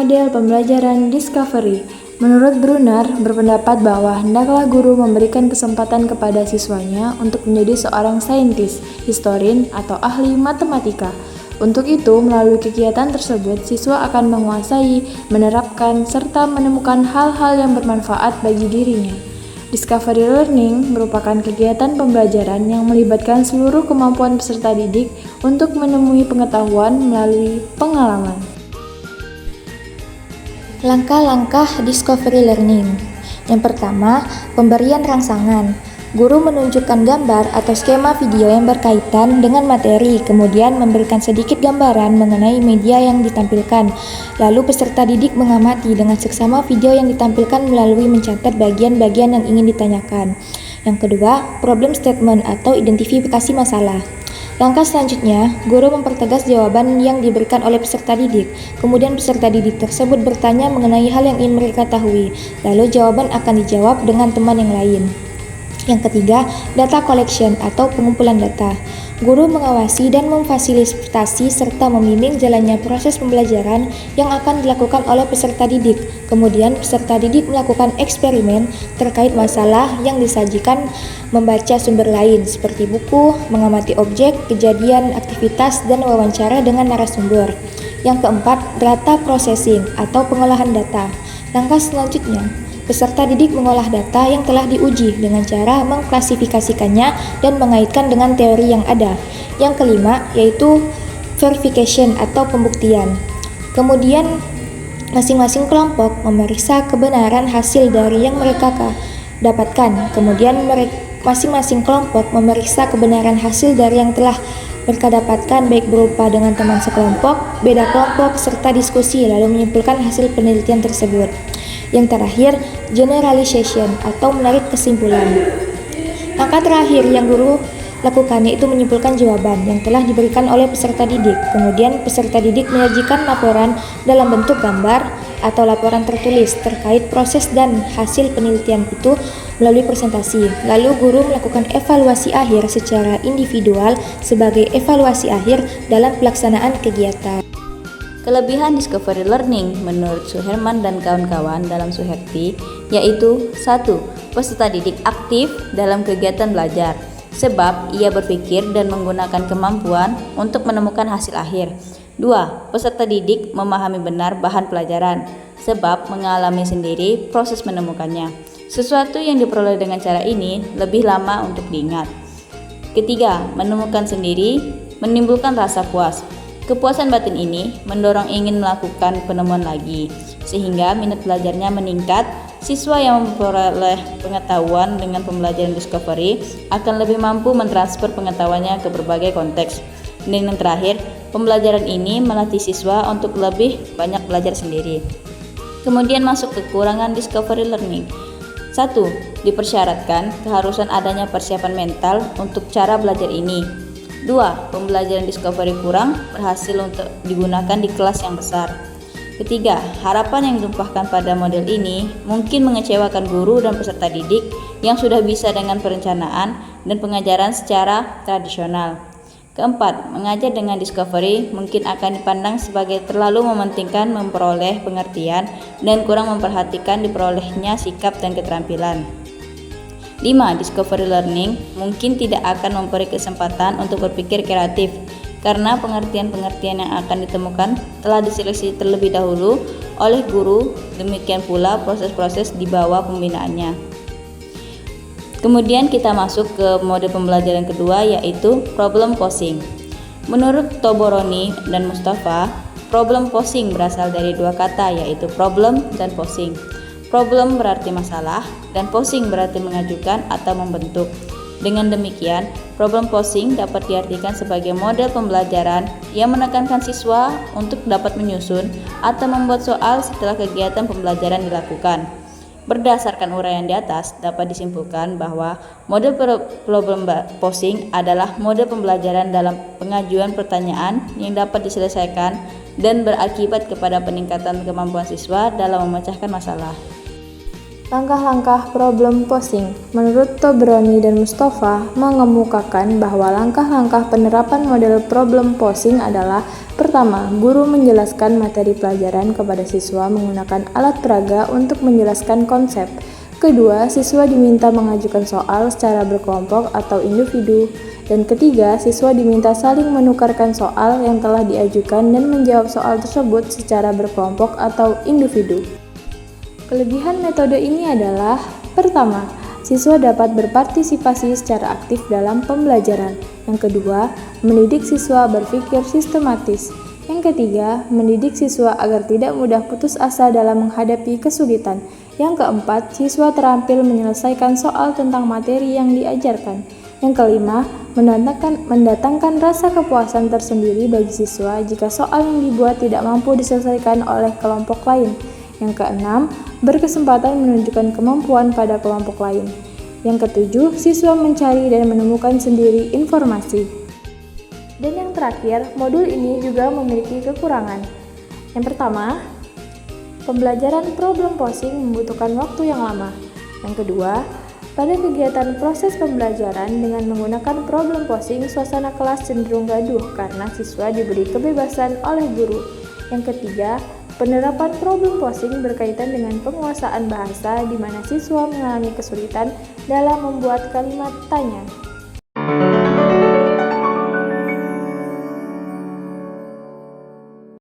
model pembelajaran discovery. Menurut Brunner, berpendapat bahwa hendaklah guru memberikan kesempatan kepada siswanya untuk menjadi seorang saintis, historian, atau ahli matematika. Untuk itu, melalui kegiatan tersebut, siswa akan menguasai, menerapkan, serta menemukan hal-hal yang bermanfaat bagi dirinya. Discovery Learning merupakan kegiatan pembelajaran yang melibatkan seluruh kemampuan peserta didik untuk menemui pengetahuan melalui pengalaman. Langkah-langkah discovery learning. Yang pertama, pemberian rangsangan. Guru menunjukkan gambar atau skema video yang berkaitan dengan materi, kemudian memberikan sedikit gambaran mengenai media yang ditampilkan. Lalu peserta didik mengamati dengan seksama video yang ditampilkan melalui mencatat bagian-bagian yang ingin ditanyakan. Yang kedua, problem statement atau identifikasi masalah. Langkah selanjutnya, guru mempertegas jawaban yang diberikan oleh peserta didik. Kemudian peserta didik tersebut bertanya mengenai hal yang ingin mereka ketahui. Lalu jawaban akan dijawab dengan teman yang lain. Yang ketiga, data collection atau pengumpulan data. Guru mengawasi dan memfasilitasi serta membimbing jalannya proses pembelajaran yang akan dilakukan oleh peserta didik. Kemudian peserta didik melakukan eksperimen terkait masalah yang disajikan, membaca sumber lain seperti buku, mengamati objek, kejadian, aktivitas, dan wawancara dengan narasumber. Yang keempat, data processing atau pengolahan data. Langkah selanjutnya, peserta didik mengolah data yang telah diuji dengan cara mengklasifikasikannya dan mengaitkan dengan teori yang ada. Yang kelima, yaitu verification atau pembuktian. Kemudian, masing-masing kelompok memeriksa kebenaran hasil dari yang mereka dapatkan. Kemudian, masing-masing kelompok memeriksa kebenaran hasil dari yang telah mereka dapatkan, baik berupa dengan teman sekelompok, beda kelompok, serta diskusi, lalu menyimpulkan hasil penelitian tersebut. Yang terakhir, generalization atau menarik kesimpulan. Langkah terakhir yang guru lakukan yaitu menyimpulkan jawaban yang telah diberikan oleh peserta didik. Kemudian peserta didik menyajikan laporan dalam bentuk gambar atau laporan tertulis terkait proses dan hasil penelitian itu melalui presentasi. Lalu guru melakukan evaluasi akhir secara individual sebagai evaluasi akhir dalam pelaksanaan kegiatan. Kelebihan discovery learning menurut Suherman dan kawan-kawan dalam Suherti yaitu 1. Peserta didik aktif dalam kegiatan belajar sebab ia berpikir dan menggunakan kemampuan untuk menemukan hasil akhir. 2. Peserta didik memahami benar bahan pelajaran sebab mengalami sendiri proses menemukannya. Sesuatu yang diperoleh dengan cara ini lebih lama untuk diingat. Ketiga, menemukan sendiri menimbulkan rasa puas. Kepuasan batin ini mendorong ingin melakukan penemuan lagi, sehingga minat belajarnya meningkat. Siswa yang memperoleh pengetahuan dengan pembelajaran discovery akan lebih mampu mentransfer pengetahuannya ke berbagai konteks. Dan yang terakhir, pembelajaran ini melatih siswa untuk lebih banyak belajar sendiri. Kemudian masuk kekurangan discovery learning. 1. Dipersyaratkan keharusan adanya persiapan mental untuk cara belajar ini. 2. Pembelajaran discovery kurang berhasil untuk digunakan di kelas yang besar. Ketiga, harapan yang ditumpahkan pada model ini mungkin mengecewakan guru dan peserta didik yang sudah bisa dengan perencanaan dan pengajaran secara tradisional. Keempat, mengajar dengan discovery mungkin akan dipandang sebagai terlalu mementingkan memperoleh pengertian dan kurang memperhatikan diperolehnya sikap dan keterampilan. 5. Discovery learning mungkin tidak akan memberi kesempatan untuk berpikir kreatif karena pengertian-pengertian yang akan ditemukan telah diseleksi terlebih dahulu oleh guru, demikian pula proses-proses di bawah pembinaannya. Kemudian kita masuk ke mode pembelajaran kedua yaitu problem posing. Menurut Toboroni dan Mustafa, problem posing berasal dari dua kata yaitu problem dan posing. Problem berarti masalah dan posing berarti mengajukan atau membentuk. Dengan demikian, problem posing dapat diartikan sebagai model pembelajaran yang menekankan siswa untuk dapat menyusun atau membuat soal setelah kegiatan pembelajaran dilakukan. Berdasarkan uraian di atas, dapat disimpulkan bahwa model problem posing adalah model pembelajaran dalam pengajuan pertanyaan yang dapat diselesaikan dan berakibat kepada peningkatan kemampuan siswa dalam memecahkan masalah. Langkah-langkah problem posing. Menurut Tobroni dan Mustafa mengemukakan bahwa langkah-langkah penerapan model problem posing adalah: pertama, guru menjelaskan materi pelajaran kepada siswa menggunakan alat peraga untuk menjelaskan konsep. Kedua, siswa diminta mengajukan soal secara berkelompok atau individu. Dan ketiga, siswa diminta saling menukarkan soal yang telah diajukan dan menjawab soal tersebut secara berkelompok atau individu. Kelebihan metode ini adalah: pertama, siswa dapat berpartisipasi secara aktif dalam pembelajaran. Yang kedua, mendidik siswa berpikir sistematis. Yang ketiga, mendidik siswa agar tidak mudah putus asa dalam menghadapi kesulitan. Yang keempat, siswa terampil menyelesaikan soal tentang materi yang diajarkan. Yang kelima, mendatangkan rasa kepuasan tersendiri bagi siswa jika soal yang dibuat tidak mampu diselesaikan oleh kelompok lain. Yang keenam, berkesempatan menunjukkan kemampuan pada kelompok lain. Yang ketujuh, siswa mencari dan menemukan sendiri informasi. Dan yang terakhir, modul ini juga memiliki kekurangan. Yang pertama, pembelajaran problem posing membutuhkan waktu yang lama. Yang kedua, pada kegiatan proses pembelajaran dengan menggunakan problem posing, suasana kelas cenderung gaduh karena siswa diberi kebebasan oleh guru. Yang ketiga, penerapan problem posing berkaitan dengan penguasaan bahasa di mana siswa mengalami kesulitan dalam membuat kalimat tanya.